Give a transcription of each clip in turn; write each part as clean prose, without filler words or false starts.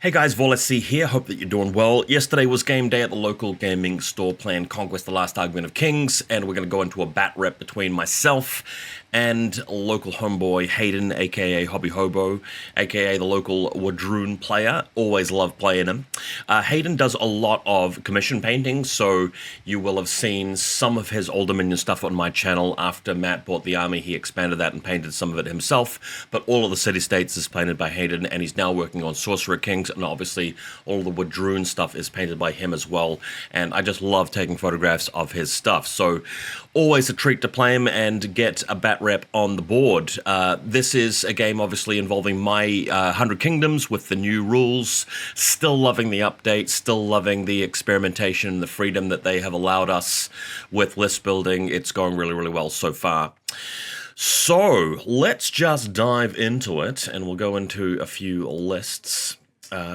Hey guys, VaulSC here, hope that you're doing well. Yesterday was game day at the local gaming store playing Conquest, the Last Argument of Kings, and we're going to go into a bat rep between myself and local homeboy Hayden, aka Hobby Hobo, aka the local Wadroon player. Always love playing him. Hayden does a lot of commission painting, so you will have seen some of his Old Dominion stuff on my channel. After Matt bought the army, he expanded that and painted some of it himself, but all of the city-states is painted by Hayden, and he's now working on Sorcerer Kings, and obviously all the Wadroon stuff is painted by him as well, and I just love taking photographs of his stuff. So always a treat to play him and get a bat rep on the board. This is a game obviously involving my 100 Kingdoms with the new rules. Still loving the update, still loving the experimentation, the freedom that they have allowed us with list building. It's going really, really well so far. So let's just dive into it, and we'll go into a few lists.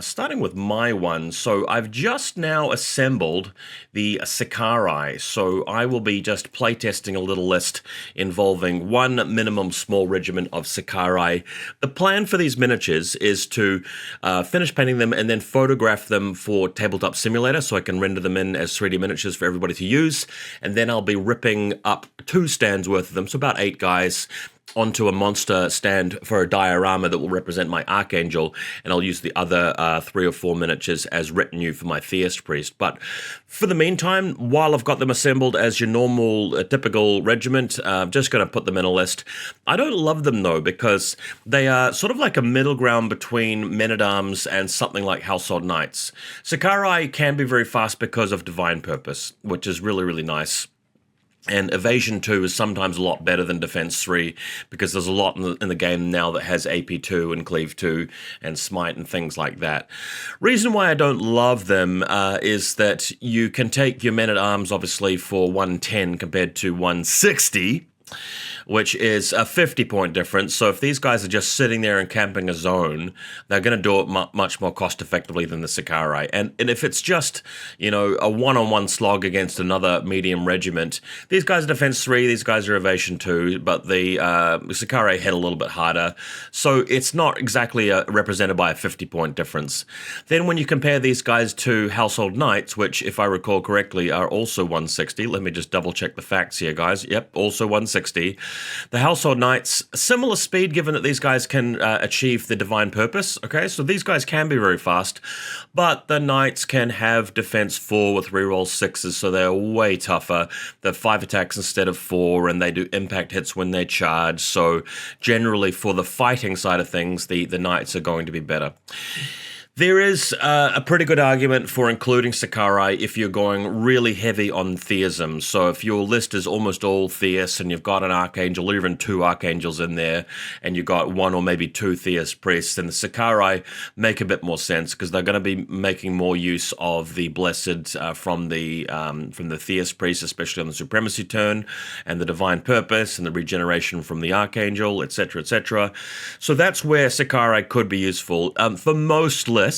Starting with my one, so I've just now assembled the Sicarii, so I will be just playtesting a little list involving one minimum small regiment of Sicarii. The plan for these miniatures is to finish painting them and then photograph them for Tabletop Simulator so I can render them in as 3D miniatures for everybody to use, and then I'll be ripping up 2 stands worth of them, so about 8 guys, onto a monster stand for a diorama that will represent my Archangel, and I'll use the other 3 or 4 miniatures as retinue for my Theist priest. But for the meantime, while I've got them assembled as your normal, typical regiment, I'm just going to put them in a list. I don't love them though, because they are sort of like a middle ground between Men-at-Arms and something like Household Knights. Sicarii can be very fast because of Divine Purpose, which is really, really nice. And Evasion 2 is sometimes a lot better than Defense 3 because there's a lot in the game now that has AP 2 and Cleave 2 and Smite and things like that. Reason why I don't love them is that you can take your Men-at-Arms obviously for 110 compared to 160, which is a 50-point difference. So if these guys are just sitting there and camping a zone, they're going to do it much more cost-effectively than the Sicarii. And if it's just, you know, a one-on-one slog against another medium regiment, these guys are Defense 3, these guys are Evasion 2, but the Sicarii hit a little bit harder. So it's not exactly represented by a 50-point difference. Then when you compare these guys to Household Knights, which, if I recall correctly, are also 160. Let me just double-check the facts here, guys. Yep, also 160. The Household Knights, similar speed given that these guys can achieve the Divine Purpose, okay? So these guys can be very fast, but the Knights can have Defense 4 with reroll 6s, so they're way tougher. They're 5 attacks instead of 4, and they do impact hits when they charge, so generally for the fighting side of things, the Knights are going to be better. There is a pretty good argument for including Sicarii if you're going really heavy on theism. So if your list is almost all theists and you've got an Archangel or even 2 Archangels in there and you've got 1 or maybe 2 Theist priests, then the Sicarii make a bit more sense because they're going to be making more use of the Blessed from the Theist priests, especially on the Supremacy turn, and the Divine Purpose and the regeneration from the Archangel, etc., etc. So that's where Sicarii could be useful. For most lists,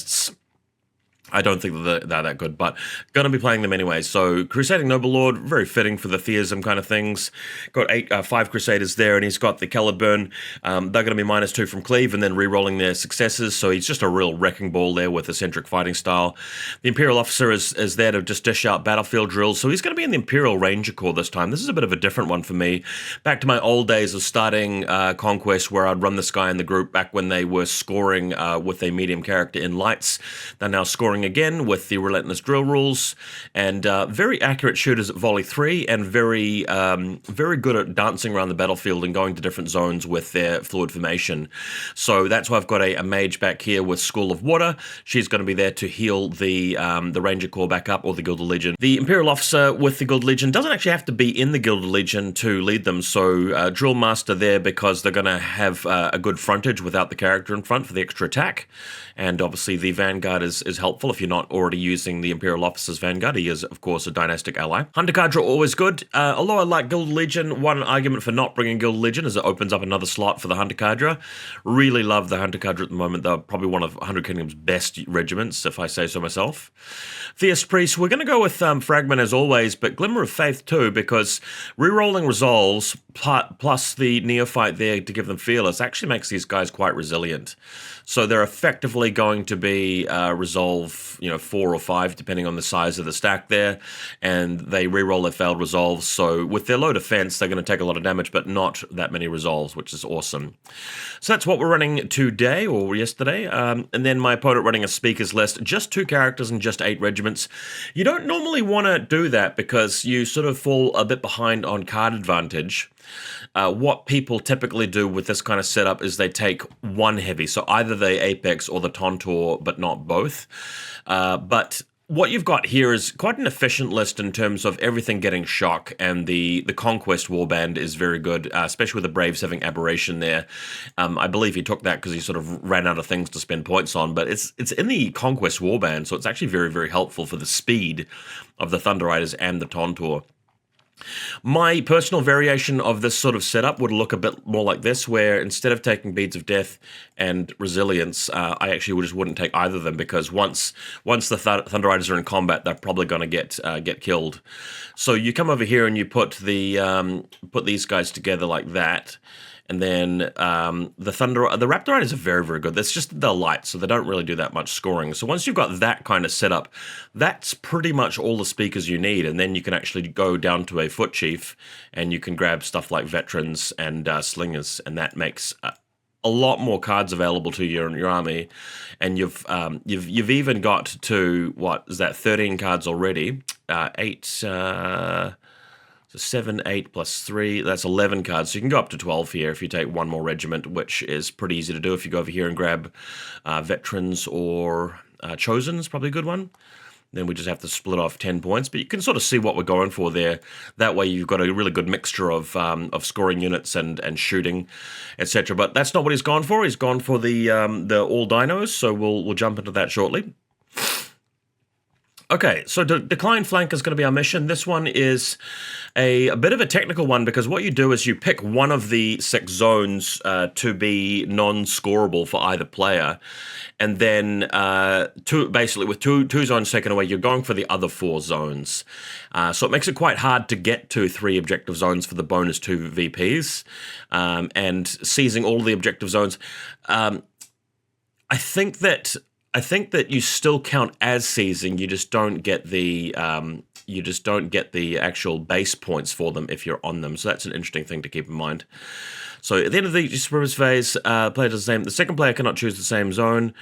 I don't think that they're that good, but going to be playing them anyway. So Crusading Noble-Lord, very fitting for the theism kind of things. Got 5 Crusaders there, and he's got the Caledburn. They're going to be -2 from Cleave and then re-rolling their successes, so he's just a real wrecking ball there with Eccentric fighting style. The Imperial Officer is there to just dish out battlefield drills, so he's going to be in the Imperial Ranger Corps this time. This is a bit of a different one for me. Back to my old days of starting Conquest, where I'd run this guy in the group back when they were scoring with a medium character in Lights. They're now scoring again with the relentless drill rules, and very accurate shooters at volley 3, and very good at dancing around the battlefield and going to different zones with their fluid formation. So that's why I've got a Mage back here with School of Water. She's going to be there to heal the Ranger Corps back up, or the Gilded Legion. The Imperial Officer with the Gilded Legion doesn't actually have to be in the Gilded Legion to lead them, so Drillmaster there because they're going to have a good frontage without the character in front for the extra attack, and obviously the Vanguard is helpful if you're not already using the Imperial Officer's Vanguard. He is, of course, a Dynastic ally. Hunter Cadre, always good. Although I like Gilded Legion, one argument for not bringing Gilded Legion is it opens up another slot for the Hunter Cadre. Really love the Hunter Cadre at the moment. They're probably one of 100 Kingdom's best regiments, if I say so myself. Theist Priest, we're going to go with Fragment as always, but Glimmer of Faith too, because rerolling resolves plus the Neophyte there to give them Fearless actually makes these guys quite resilient. So they're effectively going to be resolve, 4 or 5, depending on the size of the stack there, and they reroll their failed resolves. So with their low defense, they're going to take a lot of damage, but not that many resolves, which is awesome. So that's what we're running today, or yesterday. And then my opponent running a speakers list, just 2 characters and just 8 regiments. You don't normally want to do that because you sort of fall a bit behind on card advantage. What people typically do with this kind of setup is they take one heavy, so either the Apex or the Tontorr, but not both. But what you've got here is quite an efficient list in terms of everything getting shock, and the Conquest warband is very good, especially with the Braves having Aberration there. I believe he took that because he sort of ran out of things to spend points on, but it's in the Conquest warband, so it's actually very, very helpful for the speed of the Thunder Riders and the Tontorr. My personal variation of this sort of setup would look a bit more like this, where instead of taking Beads of Death and Resilience, I actually just wouldn't take either of them, because once the Thunder Riders are in combat, they're probably going to get killed. So you come over here and you put these guys together like that. And then the Raptor Riders are very, very good. That's just they're light, so they don't really do that much scoring. So once you've got that kind of setup, that's pretty much all the speakers you need. And then you can actually go down to a Foot Chief, and you can grab stuff like Veterans and Slingers, and that makes a lot more cards available to you in your army. And you've even got to, what is that, 13 cards already? 8. So 7, 8 plus 3, that's 11 cards. So you can go up to 12 here if you take one more regiment, which is pretty easy to do. If you go over here and grab Veterans or Chosen is probably a good one. Then we just have to split off 10 points. But you can sort of see what we're going for there. That way you've got a really good mixture of scoring units and shooting, etc. But that's not what he's gone for. He's gone for the all dinos, so we'll jump into that shortly. Okay, so Decline Flank is going to be our mission. This one is a bit of a technical one, because what you do is you pick one of the 6 zones to be non-scorable for either player, and then basically with two zones taken away, you're going for the other 4 zones. So it makes it quite hard to get to 3 objective zones for the bonus 2 VPs, and seizing all the objective zones. I think that you still count as seizing. You just don't get the actual base points for them if you're on them. So that's an interesting thing to keep in mind. So at the end of the supremacy phase, player does the same. The second player cannot choose the same zone,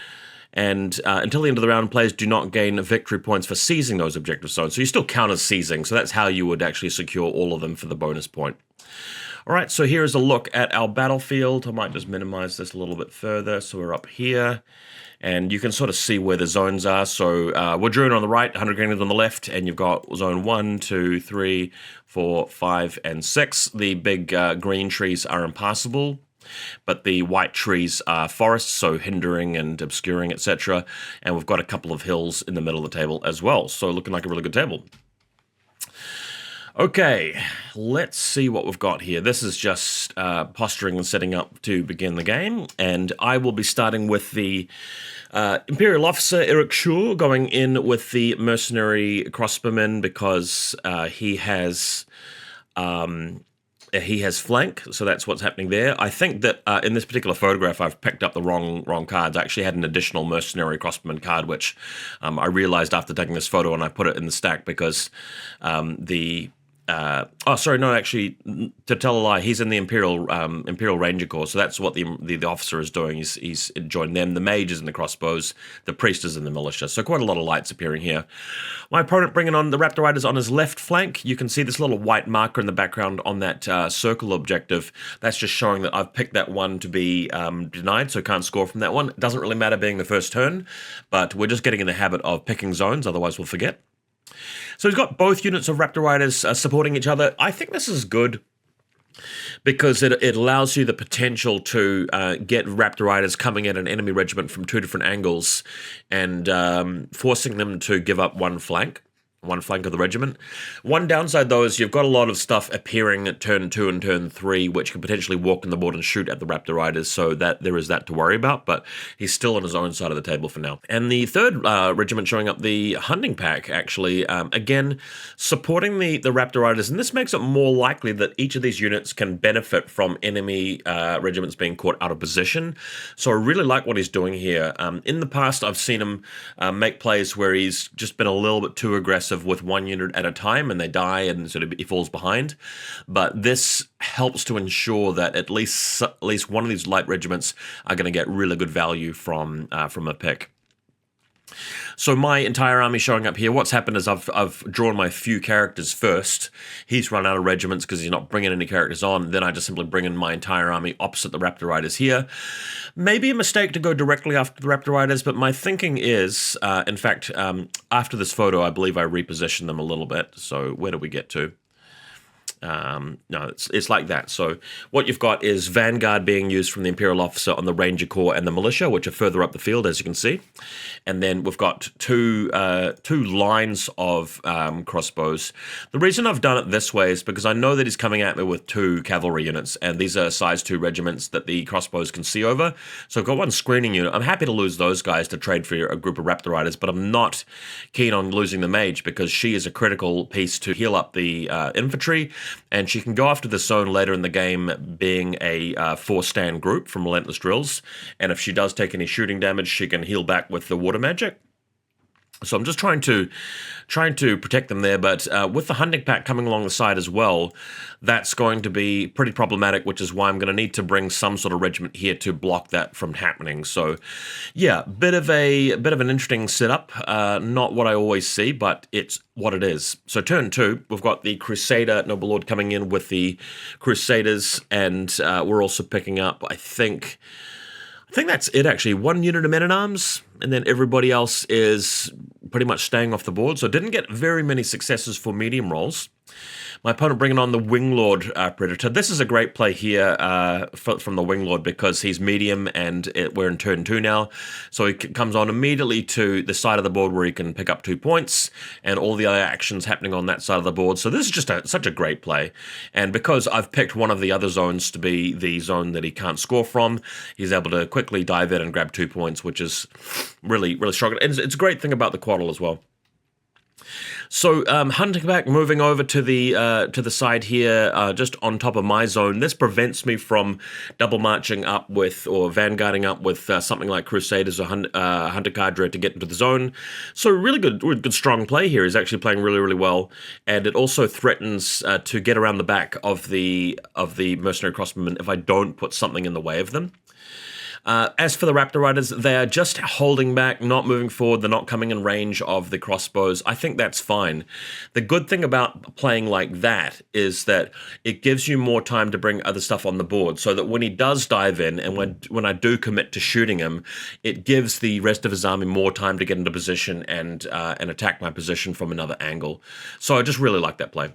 and until the end of the round, players do not gain victory points for seizing those objective zones. So you still count as seizing. So that's how you would actually secure all of them for the bonus point. All right, so here is a look at our battlefield. I might just minimize this a little bit further. So we're up here, and you can sort of see where the zones are. So Wadroon on the right, 100 Kingdoms on the left, and you've got zone 1, 2, 3, 4, 5, and 6. The big green trees are impassable, but the white trees are forests, so hindering and obscuring, etc. And we've got a couple of hills in the middle of the table as well. So looking like a really good table. Okay, let's see what we've got here. This is just posturing and setting up to begin the game, and I will be starting with the Imperial Officer Eric Schur, going in with the Mercenary Crossbowmen because he has flank, so that's what's happening there. I think that in this particular photograph, I've picked up the wrong cards. I actually had an additional Mercenary Crossbowman card, which I realized after taking this photo, and I put it in the stack because to tell a lie, he's in the Imperial Ranger Corps, so that's what the officer is doing. He's joined them. The Mage is in the crossbows, the Priest is in the Militia, so quite a lot of lights appearing here. My opponent bringing on the Raptor Riders on his left flank. You can see this little white marker in the background on that circle objective. That's just showing that I've picked that one to be denied, so can't score from that one. It doesn't really matter being the first turn, but we're just getting in the habit of picking zones, otherwise we'll forget. So he's got both units of Raptor Riders supporting each other. I think this is good. because it allows you the potential to get Raptor Riders coming at an enemy regiment from two different angles and forcing them to give up one flank of the regiment. One downside, though, is you've got a lot of stuff appearing at turn 2 and turn 3, which can potentially walk in the board and shoot at the Raptor Riders, so that there is that to worry about, but he's still on his own side of the table for now. And the third regiment showing up, the Hunting Pack, actually, again, supporting the Raptor Riders, and this makes it more likely that each of these units can benefit from enemy regiments being caught out of position. So I really like what he's doing here. In the past, I've seen him make plays where he's just been a little bit too aggressive with one unit at a time and they die and sort of he falls behind, but this helps to ensure that at least one of these light regiments are going to get really good value from a pick. So my entire army showing up here, what's happened is I've drawn my few characters first. He's run out of regiments because he's not bringing any characters on. Then I just simply bring in my entire army opposite the Raptor Riders here. Maybe a mistake to go directly after the Raptor Riders, but my thinking is, in fact, after this photo, I believe I repositioned them a little bit. So where do we get to? No, it's like that. So what you've got is Vanguard being used from the Imperial Officer on the Ranger Corps and the Militia, which are further up the field, as you can see. And then we've got two lines of crossbows. The reason I've done it this way is because I know that he's coming at me with 2 cavalry units, and these are size 2 regiments that the crossbows can see over. So I've got 1 screening unit. I'm happy to lose those guys to trade for a group of Raptor Riders, but I'm not keen on losing the Mage because she is a critical piece to heal up the infantry, and she can go after the zone later in the game being a 4-stand group from Relentless Drills, and if she does take any shooting damage, she can heal back with the water magic. So I'm just trying to protect them there, but with the Hunting Pack coming along the side as well, that's going to be pretty problematic, which is why I'm going to need to bring some sort of regiment here to block that from happening. So yeah, bit of an interesting setup. Not what I always see, but it's what it is. So turn 2, we've got the Crusader Noble Lord coming in with the Crusaders, and we're also picking up, I think that's it, actually. 1 unit of men-at-arms, and then everybody else is pretty much staying off the board. So didn't get very many successes for medium rolls. My opponent bringing on the Winglord Predator. This is a great play here from the Winglord because he's medium and we're in turn 2 now. So he comes on immediately to the side of the board where he can pick up 2 points and all the other actions happening on that side of the board. So this is just such a great play. And because I've picked one of the other zones to be the zone that he can't score from, he's able to quickly dive in and grab 2 points, which is really, really strong. And it's a great thing about the Quaddle as well. So Hunting Pack moving over to the side here, just on top of my zone. This prevents me from double marching up with or vanguarding up with something like Crusaders or Hunter Cadre to get into the zone. So really good strong play here. He's actually playing really, really well, and it also threatens to get around the back of the Mercenary Crossbowmen if I don't put something in the way of them. As for the Raptor Riders, they are just holding back, not moving forward. They're not coming in range of the crossbows. I think that's fine. The good thing about playing like that is that it gives you more time to bring other stuff on the board, so that when he does dive in and when I do commit to shooting him, it gives the rest of his army more time to get into position and attack my position from another angle. So I just really like that play.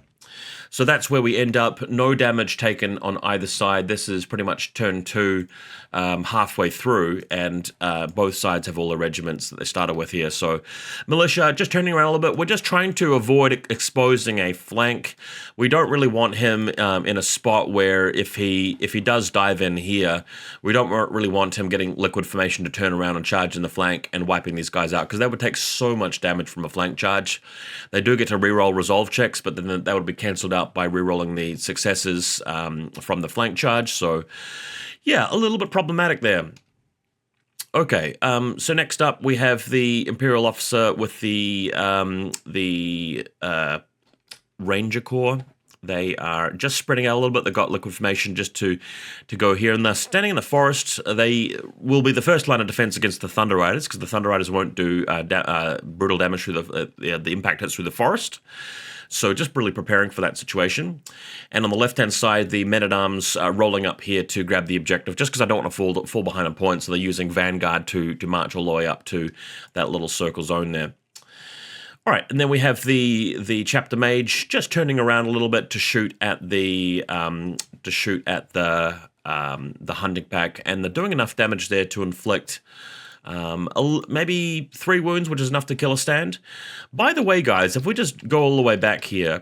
So that's where we end up. No damage taken on either side. This is pretty much turn 2, halfway through, and both sides have all the regiments that they started with here. So Militia, just turning around a little bit. We're just trying to avoid exposing a flank. We don't really want him in a spot where if he does dive in here, we don't really want him getting liquid formation to turn around and charge in the flank and wiping these guys out, because that would take so much damage from a flank charge. They do get to reroll resolve checks, but then that would be cancelled out by rerolling the successes from the flank charge. So yeah, a little bit problematic there. Okay, so next up we have the Imperial Officer with the Ranger Corps. They are just spreading out a little bit. They've got liquid formation just to go here, and they're standing in the forest. They will be the first line of defense against the Thunder Riders, because the Thunder Riders won't do brutal damage through the impact hits through the forest. So just really preparing for that situation. And on the left-hand side, the men-at-arms are rolling up here to grab the objective, just because I don't want to fall behind on points. So they're using Vanguard to march all the way up to that little circle zone there. All right, and then we have the chapter mage just turning around a little bit to shoot at the hunting pack, and they're doing enough damage there to inflict maybe 3 wounds, which is enough to kill a stand. By the way, guys, if we just go all the way back here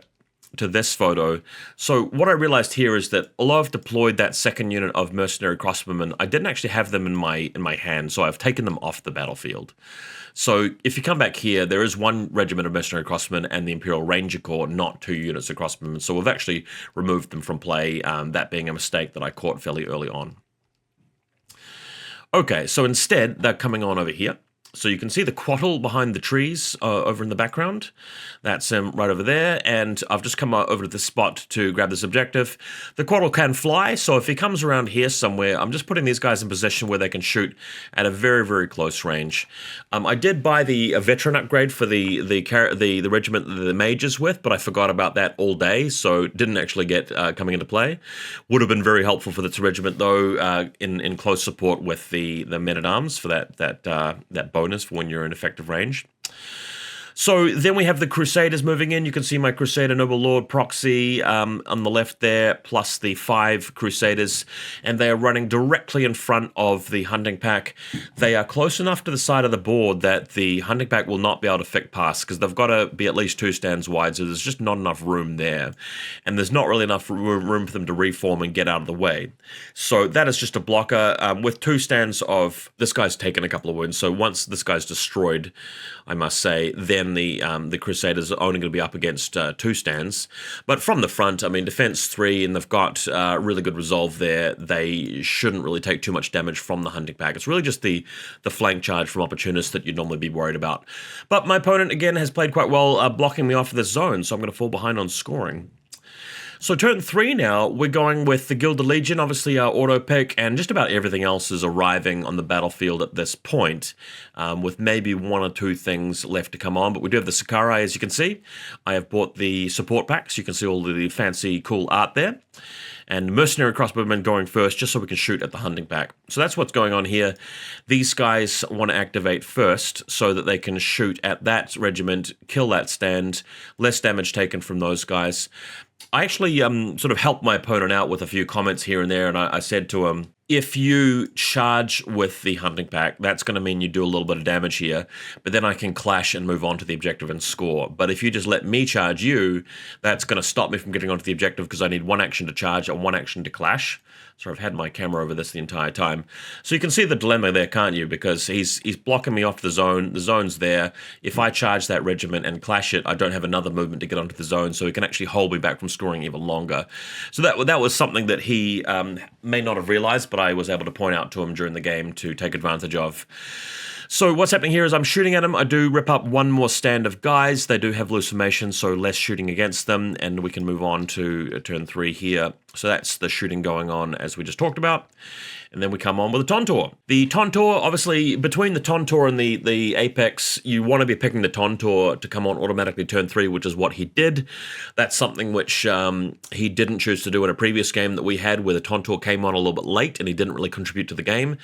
to this photo, so what I realized here is that although I've deployed that second unit of Mercenary Crossbowmen, I didn't actually have them in my hand, so I've taken them off the battlefield. So if you come back here, there is 1 regiment of Mercenary Crossbowmen and the Imperial Ranger Corps, not 2 units of Crossbowmen. So we've actually removed them from play, that being a mistake that I caught fairly early on. Okay, so instead, they're coming on over here. So you can see the quattle behind the trees over in the background. That's him right over there, and I've just come over to this spot to grab this objective. The quattle can fly, so if he comes around here somewhere, I'm just putting these guys in position where they can shoot at a very, very close range. I did buy the veteran upgrade for the regiment that the Mage is with, but I forgot about that all day, so didn't actually get coming into play. Would have been very helpful for this regiment, though, in close support with the men-at-arms for that bonus for when you're in effective range. So then we have the Crusaders moving in. You can see my Crusader Noble Lord proxy on the left there, plus the 5 Crusaders, and they are running directly in front of the hunting pack. They are close enough to the side of the board that the hunting pack will not be able to fick past, because they've got to be at least 2 stands wide, so there's just not enough room there. And there's not really enough room for them to reform and get out of the way. So that is just a blocker. With 2 stands of... This guy's taken a couple of wounds, so once this guy's destroyed, I must say, then the Crusaders are only going to be up against 2 stands. But from the front, I mean, defense 3, and they've got really good resolve there. They shouldn't really take too much damage from the hunting pack. It's really just the flank charge from opportunists that you'd normally be worried about. But my opponent, again, has played quite well, blocking me off of this zone, so I'm going to fall behind on scoring. So turn 3 now, we're going with the Gilded Legion, obviously our auto pick, and just about everything else is arriving on the battlefield at this point, with maybe 1 or 2 things left to come on. But we do have the Sicarii, as you can see. I have bought the support packs. You can see all of the fancy, cool art there. And Mercenary Crossbowmen going first, just so we can shoot at the hunting pack. So that's what's going on here. These guys want to activate first so that they can shoot at that regiment, kill that stand, less damage taken from those guys. I actually sort of helped my opponent out with a few comments here and there, and I said to him, if you charge with the hunting pack, that's going to mean you do a little bit of damage here, but then I can clash and move on to the objective and score. But if you just let me charge you, that's going to stop me from getting onto the objective because I need 1 action to charge and 1 action to clash. So I've had my camera over this the entire time. So you can see the dilemma there, can't you? Because he's blocking me off the zone. The zone's there. If I charge that regiment and clash it, I don't have another movement to get onto the zone, so he can actually hold me back from scoring even longer. So that was something that he may not have realized, but I was able to point out to him during the game to take advantage of. So what's happening here is I'm shooting at him. I do rip up 1 more stand of guys. They do have loose formation, so less shooting against them, and we can move on to turn 3 here. So that's the shooting going on as we just talked about. And then we come on with the Tontorr. The Tontorr, obviously, between the Tontorr and the Apex, you want to be picking the Tontorr to come on automatically turn 3, which is what he did. That's something which he didn't choose to do in a previous game that we had, where the Tontorr came on a little bit late and he didn't really contribute to the game.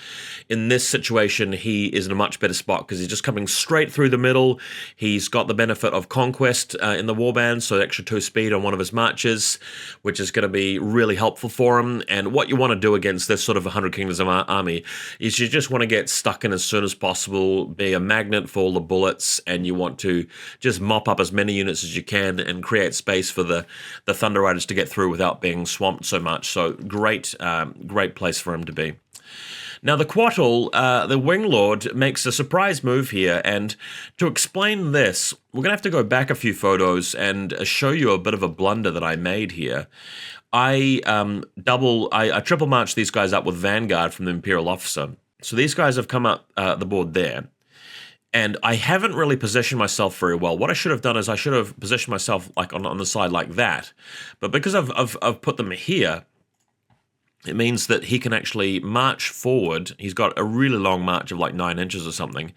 In this situation, he is in a much better spot because he's just coming straight through the middle. He's got the benefit of Conquest in the warband, so extra 2 speed on one of his marches, which is going to be really helpful for him. And what you want to do against this sort of 100 Kingdoms army is you just want to get stuck in as soon as possible, be a magnet for all the bullets, and you want to just mop up as many units as you can and create space for the Thunder Riders to get through without being swamped so much. So great place for him to be. Now the Quattle, the Winglord, makes a surprise move here, and to explain this, we're going to have to go back a few photos and show you a bit of a blunder that I made here. I triple march these guys up with Vanguard from the Imperial officer. So these guys have come up the board there. And I haven't really positioned myself very well. What I should have done is I should have positioned myself like on the side like that. But because I've put them here, it means that he can actually march forward. He's got a really long march of like 9 inches or something.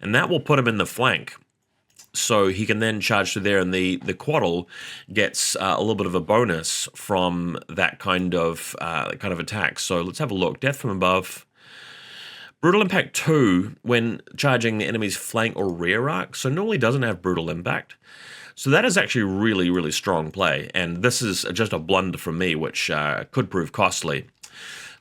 And that will put him in the flank. So he can then charge through there, and the Quattle gets a little bit of a bonus from that kind of attack. So let's have a look. Death from above. Brutal Impact 2 when charging the enemy's flank or rear arc, so normally doesn't have Brutal Impact. So that is actually really, really strong play, and this is just a blunder from me, which could prove costly.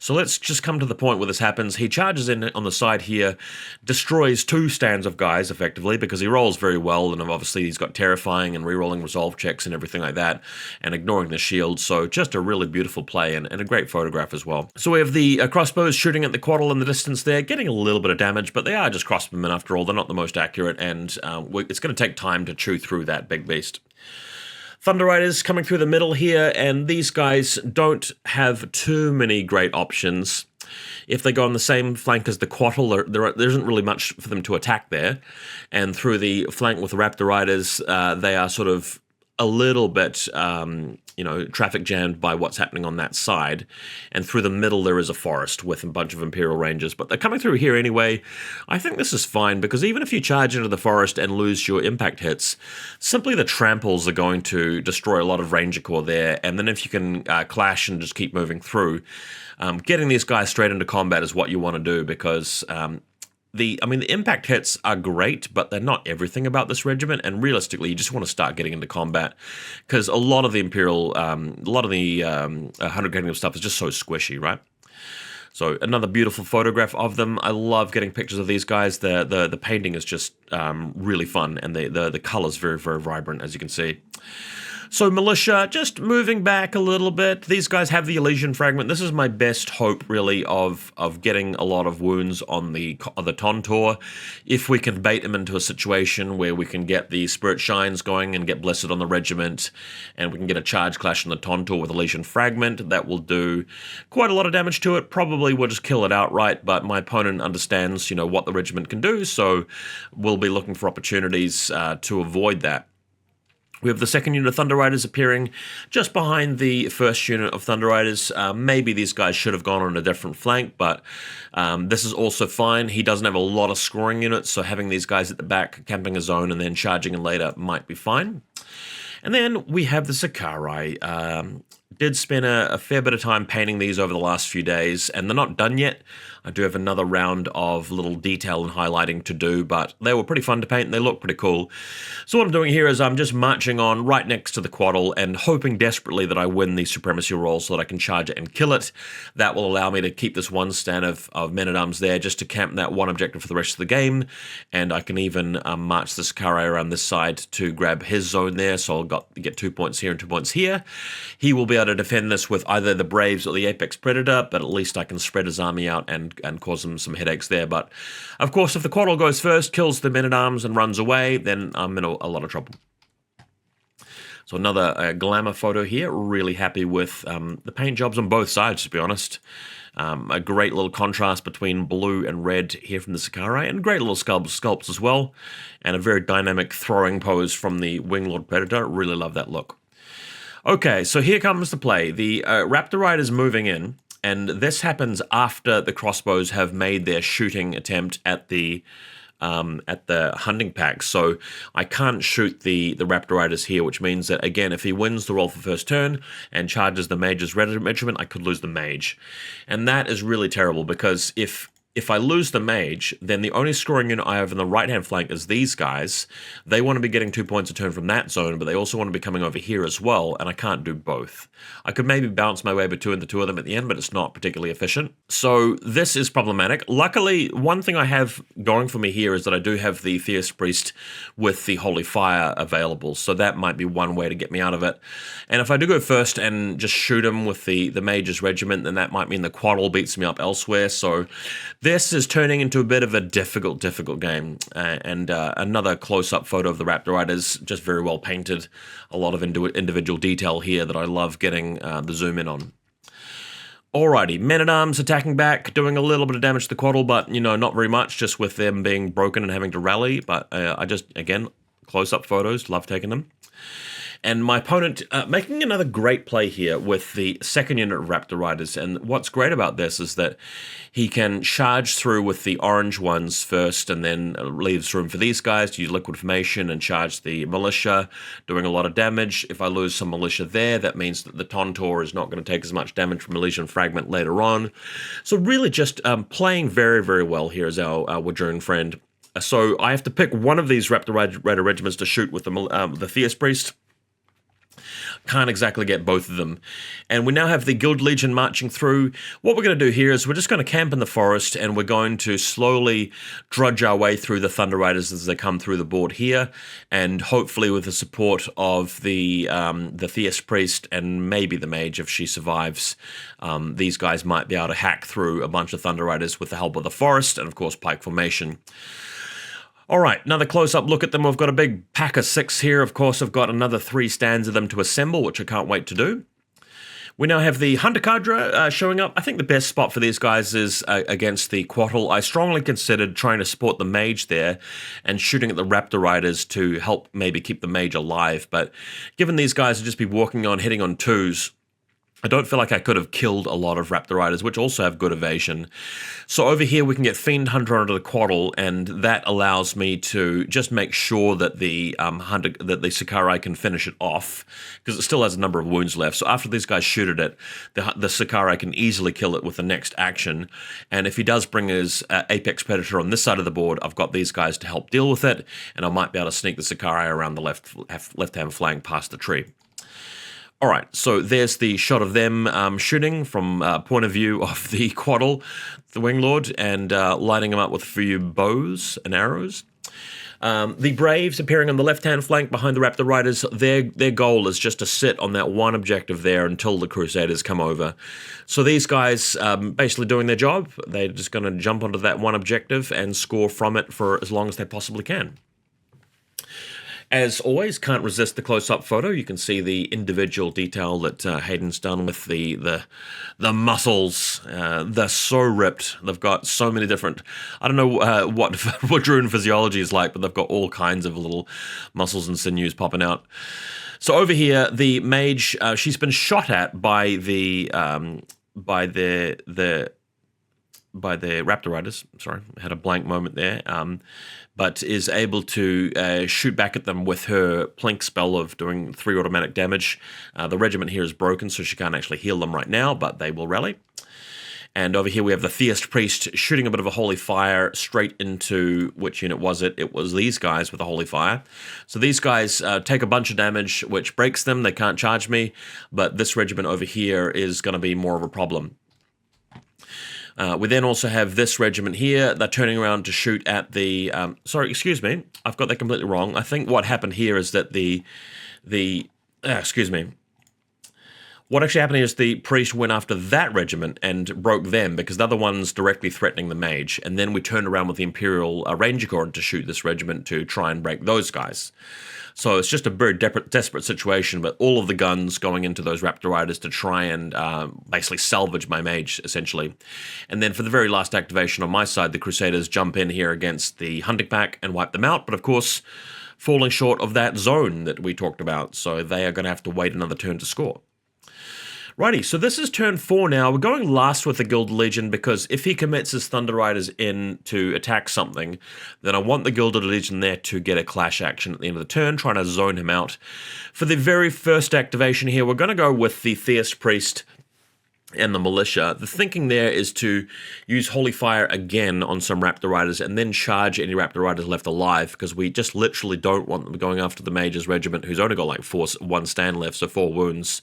So let's just come to the point where this happens. He charges in on the side here, destroys 2 stands of guys, effectively, because he rolls very well, and obviously he's got Terrifying and rerolling resolve checks and everything like that, and ignoring the shield, so just a really beautiful play, and a great photograph as well. So we have the crossbows shooting at the Quaddle in the distance there, getting a little bit of damage, but they are just crossbowmen after all. They're not the most accurate, and it's going to take time to chew through that big beast. Thunder Riders coming through the middle here, and these guys don't have too many great options. If they go on the same flank as the Quaddle, there isn't really much for them to attack there. And through the flank with the Raptor Riders, they are sort of a little bit, traffic jammed by what's happening on that side. And through the middle, there is a forest with a bunch of Imperial Rangers. But they're coming through here anyway. I think this is fine, because even if you charge into the forest and lose your impact hits, simply the tramples are going to destroy a lot of Ranger Corps there. And then if you can clash and just keep moving through, getting these guys straight into combat is what you want to do, because the impact hits are great, but they're not everything about this regiment, and realistically, you just want to start getting into combat, because a lot of the Imperial, 100 Kingdom stuff is just so squishy, right? So another beautiful photograph of them. I love getting pictures of these guys. The painting is just really fun, and the color's very, very vibrant, as you can see. So Militia, just moving back a little bit. These guys have the Elysian Fragment. This is my best hope, really, of getting a lot of wounds on the Tontorr. If we can bait him into a situation where we can get the Spirit Shines going and get Blessed on the regiment, and we can get a charge clash on the Tontorr with Elysian Fragment, that will do quite a lot of damage to it. Probably will just kill it outright, but my opponent understands, what the regiment can do, so we'll be looking for opportunities to avoid that. We have the second unit of Thunder Riders appearing just behind the first unit of Thunder Riders. Maybe these guys should have gone on a different flank, but this is also fine. He doesn't have a lot of scoring units, so having these guys at the back, camping a zone, and then charging in later might be fine. And then we have the Sicarii. Did spend a fair bit of time painting these over the last few days, and they're not done yet. I do have another round of little detail and highlighting to do, but they were pretty fun to paint and they look pretty cool. So what I'm doing here is I'm just marching on right next to the Quaddle and hoping desperately that I win the Supremacy roll so that I can charge it and kill it. That will allow me to keep this one stand of men-at-arms there just to camp that one objective for the rest of the game, and I can even march the Sicarii around this side to grab his zone there, so I'll get 2 points here and 2 points here. He will be able to defend this with either the Braves or the Apex Predator, but at least I can spread his army out and cause him some headaches there. But of course, if the Quaddle goes first, kills the men-at-arms and runs away, then I'm in a lot of trouble. So another glamour photo here. Really happy with the paint jobs on both sides, to be honest. A great little contrast between blue and red here from the Sicarii, and great little sculpts as well, and a very dynamic throwing pose from the Winglord Predator. Really love that look. Okay, so here comes the play. The Raptor Riders moving in, and this happens after the crossbows have made their shooting attempt at the hunting pack. So I can't shoot the Raptor Riders here, which means that, again, if he wins the roll for first turn and charges the Mage's regiment, I could lose the Mage. And that is really terrible, because if I lose the Mage, then the only scoring unit I have on the right-hand flank is these guys. They want to be getting 2 points a turn from that zone, but they also want to be coming over here as well, and I can't do both. I could maybe bounce my way between the two of them at the end, but it's not particularly efficient. So this is problematic. Luckily, one thing I have going for me here is that I do have the Theist Priest with the Holy Fire available, so that might be one way to get me out of it. And if I do go first and just shoot him with the Mage's regiment, then that might mean the Quaddle beats me up elsewhere, so this is turning into a bit of a difficult game, and another close-up photo of the Raptor Riders, just very well painted. A lot of individual detail here that I love getting the zoom in on. Alrighty, Men-at-Arms attacking back, doing a little bit of damage to the Quaddle, but, not very much, just with them being broken and having to rally. But I just, again, close-up photos, love taking them. And my opponent making another great play here with the second unit of Raptor Riders. And what's great about this is that he can charge through with the orange ones first and then leaves room for these guys to use Liquid Formation and charge the Militia, doing a lot of damage. If I lose some Militia there, that means that the Tontorr is not going to take as much damage from Elysian Fragment later on. So really just playing very, very well here as our Wadroon friend. So I have to pick one of these Raptor Rider regiments to shoot with the Theist Priest. Can't exactly get both of them. And we now have the Gilded Legion marching through. What we're going to do here is we're just going to camp in the forest and we're going to slowly drudge our way through the Thunder Riders as they come through the board here. And hopefully with the support of the Theist Priest and maybe the Mage if she survives, these guys might be able to hack through a bunch of Thunder Riders with the help of the forest and of course Pike Formation. All right, another close-up look at them. We've got a big pack of 6 here. Of course, I've got another 3 stands of them to assemble, which I can't wait to do. We now have the Hunter Cadre showing up. I think the best spot for these guys is against the Quattle. I strongly considered trying to support the Mage there and shooting at the Raptor Riders to help maybe keep the Mage alive. But given these guys would just be walking on, hitting on 2s, I don't feel like I could have killed a lot of Raptor Riders, which also have good evasion. So over here we can get Fiend Hunter onto the Quattle, and that allows me to just make sure that the Sicarii can finish it off, because it still has a number of wounds left. So after these guys shoot at it, the Sicarii can easily kill it with the next action. And if he does bring his Apex Predator on this side of the board, I've got these guys to help deal with it, and I might be able to sneak the Sicarii around the left-hand flank past the tree. All right, so there's the shot of them shooting from point of view of the Quattle, the Winglord, and lighting them up with a few bows and arrows. The Braves appearing on the left-hand flank behind the Raptor Riders. Their goal is just to sit on that one objective there until the Crusaders come over. So these guys basically doing their job. They're just going to jump onto that one objective and score from it for as long as they possibly can. As always, can't resist the close-up photo. You can see the individual detail that Hayden's done with the muscles. They're so ripped. They've got so many different... I don't know what Wadroon physiology is like, but they've got all kinds of little muscles and sinews popping out. So over here, the Mage, she's been shot at by the Raptor Riders. Sorry, I had a blank moment there. But is able to shoot back at them with her Plink spell of doing 3 automatic damage. The regiment here is broken, so she can't actually heal them right now, but they will rally. And over here we have the Theist Priest shooting a bit of a Holy Fire straight into, which unit was it? It was these guys with a Holy Fire. So these guys take a bunch of damage, which breaks them. They can't charge me, but this regiment over here is going to be more of a problem. We then also have this regiment here. They're turning around to shoot at the... sorry, excuse me. I've got that completely wrong. I think what happened here is that excuse me. What actually happened is the priest went after that regiment and broke them because the other one's directly threatening the Mage. And then we turned around with the Imperial Ranger Corps to shoot this regiment to try and break those guys. So it's just a very desperate situation, but all of the guns going into those Raptor Riders to try and basically salvage my Mage, essentially. And then for the very last activation on my side, the Crusaders jump in here against the Hunting Pack and wipe them out, but of course, falling short of that zone that we talked about, so they are going to have to wait another turn to score. Righty, so this is turn 4 now. We're going last with the Gilded Legion because if he commits his Thunder Riders in to attack something, then I want the Gilded Legion there to get a clash action at the end of the turn, trying to zone him out. For the very first activation here, we're going to go with the Theist Priest and the Militia. The thinking there is to use Holy Fire again on some Raptor Riders and then charge any Raptor Riders left alive because we just literally don't want them going after the Mage's regiment who's only got like 1 stand left, so 4 wounds.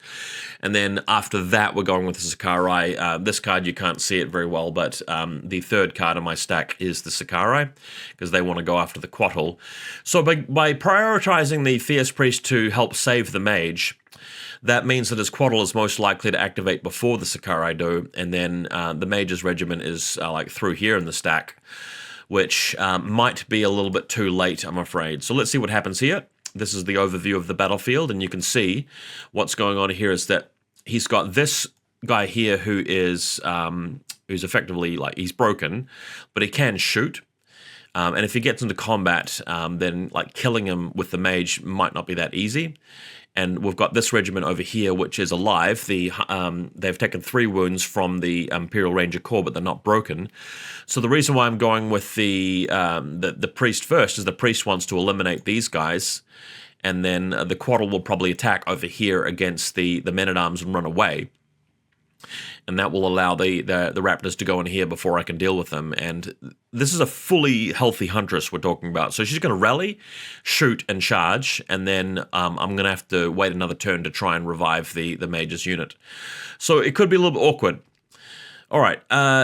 And then after that, we're going with the Sicarii. This card, you can't see it very well, but the third card in my stack is the Sicarii because they want to go after the Quattle. So by prioritizing the Theist Priest to help save the Mage, that means that his Quattle is most likely to activate before the Sicarii do, and then the Mage's regiment is like through here in the stack, which might be a little bit too late, I'm afraid. So let's see what happens here. This is the overview of the battlefield, and you can see what's going on here is that he's got this guy here who is who's effectively like he's broken, but he can shoot. And if he gets into combat, then like killing him with the mage might not be that easy. And we've got this regiment over here, which is alive. They've taken 3 wounds from the Imperial Ranger Corps, but they're not broken. So the reason why I'm going with the priest first is the priest wants to eliminate these guys, and then the Quaddle will probably attack over here against the men-at-arms and run away. And that will allow the Raptors to go in here before I can deal with them. And this is a fully healthy Huntress we're talking about. So she's going to rally, shoot, and charge. And then I'm going to have to wait another turn to try and revive the Mage's unit. So it could be a little bit awkward. All right,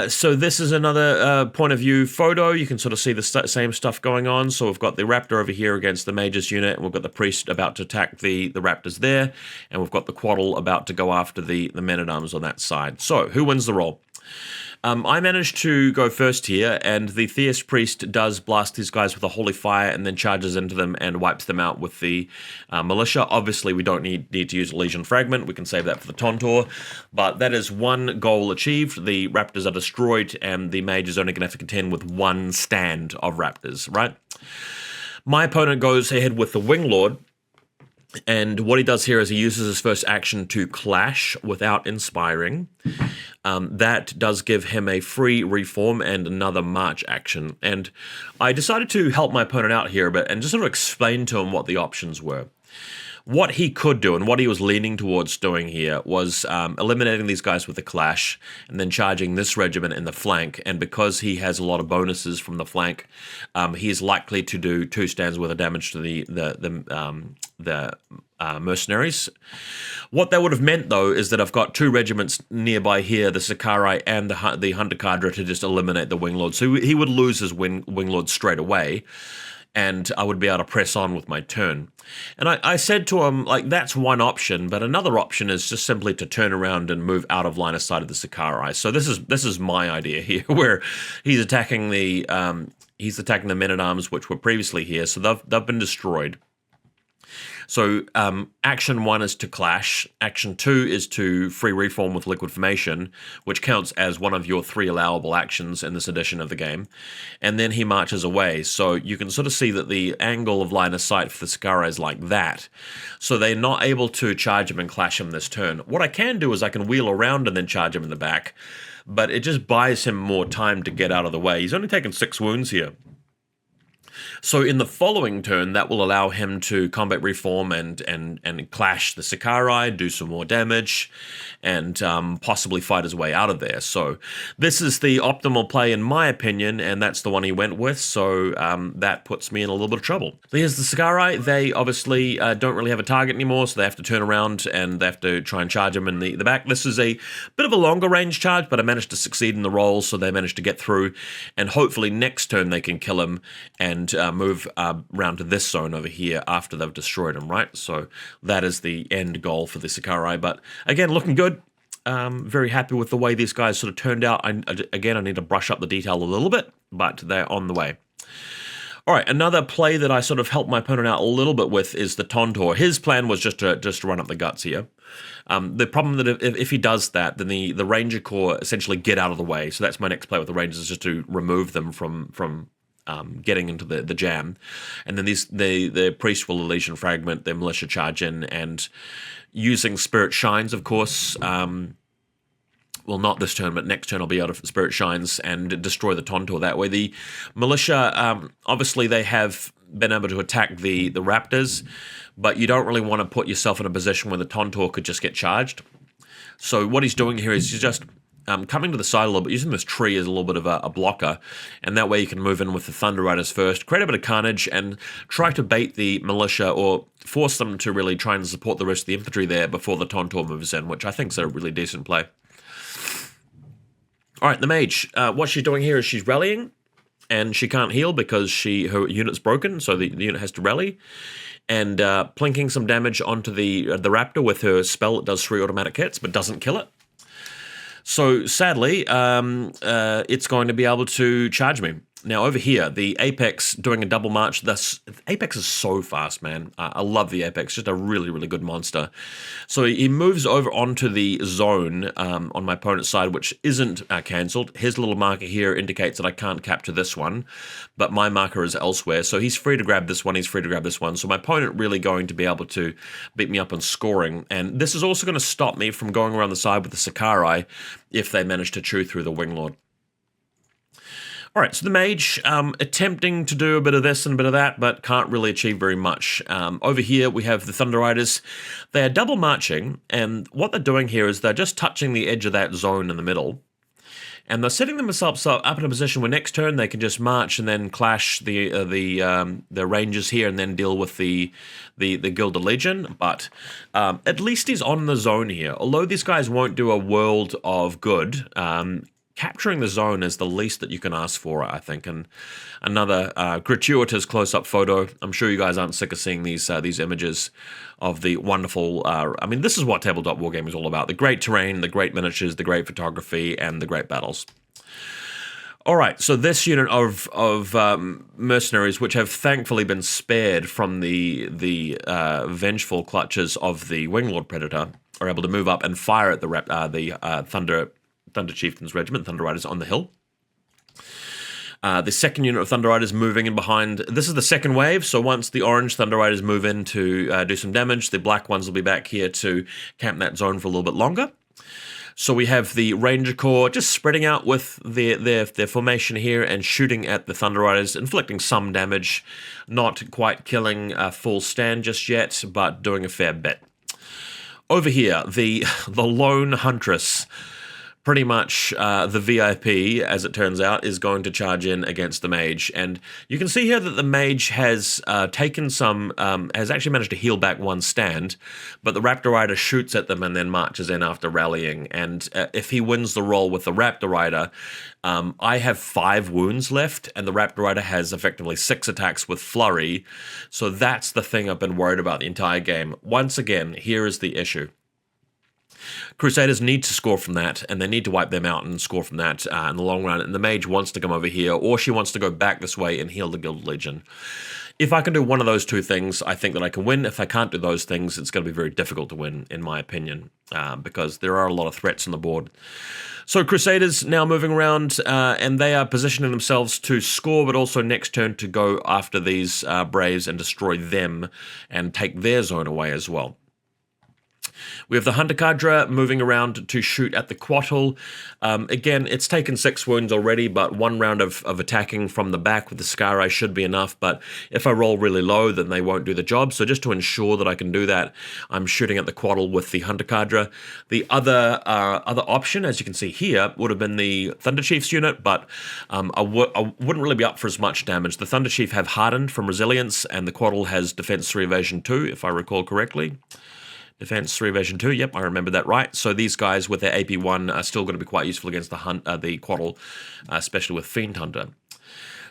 so this is another point of view photo. You can sort of see the same stuff going on. So we've got the Raptor over here against the Mage's unit, and we've got the Priest about to attack the Raptors there, and we've got the Quaddle about to go after the men-at-arms on that side. So who wins the roll? I managed to go first here, and the Theist Priest does blast these guys with a Holy Fire and then charges into them and wipes them out with the Militia. Obviously, we don't need to use Elysian Fragment. We can save that for the Tontorr, but that is one goal achieved. The Raptors are destroyed, and the Mage is only going to have to contend with one stand of Raptors, right? My opponent goes ahead with the Winglord, and what he does here is he uses his first action to clash without inspiring. That does give him a free reform and another march action. And I decided to help my opponent out here a bit and just sort of explain to him what the options were. What he could do and what he was leaning towards doing here was eliminating these guys with the clash and then charging this regiment in the flank. And because he has a lot of bonuses from the flank, he is likely to do 2 stands worth of damage to the mercenaries. What that would have meant, though, is that I've got 2 regiments nearby here, the Sicarii and the Hunter Cadre, to just eliminate the Winglord. So he would lose his Winglord straight away, and I would be able to press on with my turn. And I said to him, like, that's one option, but another option is just simply to turn around and move out of line of sight of the Sicarii. So this is my idea here, where he's attacking the men-at-arms, which were previously here, so they've been destroyed. So action 1 is to clash. Action 2 is to free reform with liquid formation, which counts as one of your 3 allowable actions in this edition of the game. And then he marches away. So you can sort of see that the angle of line of sight for the Sicarii is like that. So they're not able to charge him and clash him this turn. What I can do is I can wheel around and then charge him in the back, but it just buys him more time to get out of the way. He's only taken 6 wounds here. So in the following turn, that will allow him to combat reform and clash the Sicarii, do some more damage, and possibly fight his way out of there. So this is the optimal play in my opinion, and that's the one he went with, so that puts me in a little bit of trouble. So here's the Sicarii. They obviously don't really have a target anymore, so they have to turn around and they have to try and charge him in the back. This is a bit of a longer range charge, but I managed to succeed in the roll, so they managed to get through, and hopefully next turn they can kill him and move around to this zone over here after they've destroyed him, right? So that is the end goal for the Sicarii, but again, looking good. Very happy with the way these guys sort of turned out. I need to brush up the detail a little bit, but they're on the way. All right, another play that I sort of helped my opponent out a little bit with is the Tontorr. His plan was just to run up the guts here. The problem that if he does that, then the Ranger Corps essentially get out of the way. So that's my next play with the Rangers, is just to remove them from getting into the jam. And then the Priest will Elysian Fragment, their Militia charge in, and using Spirit Shines, of course, well, not this turn, but next turn I'll be able to Spirit Shines and destroy the Tontorr that way. The Militia, obviously they have been able to attack the Raptors, but you don't really want to put yourself in a position where the Tontorr could just get charged. So what he's doing here is he's just coming to the side a little bit, using this tree as a little bit of a blocker, and that way you can move in with the Thunder Riders first, create a bit of carnage, and try to bait the Militia, or force them to really try and support the rest of the infantry there before the Tontorr moves in, which I think is a really decent play. All right, the Mage, what she's doing here is she's rallying, and she can't heal because her unit's broken, so the unit has to rally, and plinking some damage onto the Raptor with her spell. It does 3 automatic hits, but doesn't kill it. So sadly, it's going to be able to charge me. Now over here, the Apex doing a double march. This Apex is so fast, man. I love the Apex, just a really, really good monster. So he moves over onto the zone on my opponent's side, which isn't cancelled. His little marker here indicates that I can't capture this one, but my marker is elsewhere. So he's free to grab this one, he's free to grab this one. So my opponent really going to be able to beat me up on scoring. And this is also going to stop me from going around the side with the Sicarii if they manage to chew through the Winglord. All right, so the Mage attempting to do a bit of this and a bit of that, but can't really achieve very much. Over here, we have the Thunder Riders. They are double marching, and what they're doing here is they're just touching the edge of that zone in the middle, and they're setting themselves up in a position where next turn they can just march and then clash the Rangers here and then deal with the Gilded Legion. But at least he's on the zone here. Although these guys won't do a world of good, capturing the zone is the least that you can ask for, I think. And another gratuitous close-up photo. I'm sure you guys aren't sick of seeing these images of the wonderful... I mean, this is what Tabletop Wargaming is all about. The great terrain, the great miniatures, the great photography, and the great battles. All right, so this unit of mercenaries, which have thankfully been spared from the vengeful clutches of the Winglord Predator, are able to move up and fire at the Thunder Chieftain's regiment, Thunder Riders on the hill. The second unit of Thunder Riders moving in behind. This is the second wave, so once the orange Thunder Riders move in to do some damage, the black ones will be back here to camp that zone for a little bit longer. So we have the Ranger Corps just spreading out with their formation here and shooting at the Thunder Riders, inflicting some damage, not quite killing a full stand just yet, but doing a fair bit. Over here, the Lone Huntress, pretty much the VIP, as it turns out, is going to charge in against the Mage. And you can see here that the Mage has taken some, has actually managed to heal back one stand, but the Raptor Rider shoots at them and then marches in after rallying. And if he wins the roll with the Raptor Rider, I have 5 wounds left, and the Raptor Rider has effectively 6 attacks with Flurry. So that's the thing I've been worried about the entire game. Once again, here is the issue. Crusaders need to score from that, and they need to wipe them out and score from that in the long run. And the Mage wants to come over here, or she wants to go back this way and heal the Gilded Legion. If I can do one of those two things, I think that I can win. If I can't do those things, it's going to be very difficult to win, in my opinion, because there are a lot of threats on the board. So Crusaders now moving around, and they are positioning themselves to score, but also next turn to go after these Braves and destroy them and take their zone away as well. We have the Hunter Cadre moving around to shoot at the Quattle. Again, it's taken 6 wounds already, but 1 round of attacking from the back with the Sicarii should be enough. But if I roll really low, then they won't do the job. So just to ensure that I can do that, I'm shooting at the Quattle with the Hunter Cadre. The other option, as you can see here, would have been the Thunder Chief's unit, but I wouldn't really be up for as much damage. The Thunder Chief have Hardened from Resilience, and the Quattle has Defense 3 Evasion 2, if I recall correctly. Defense 3 Evasion 2, yep, I remember that right. So these guys with their AP1 are still going to be quite useful against the Quattle, especially with Fiend Hunter.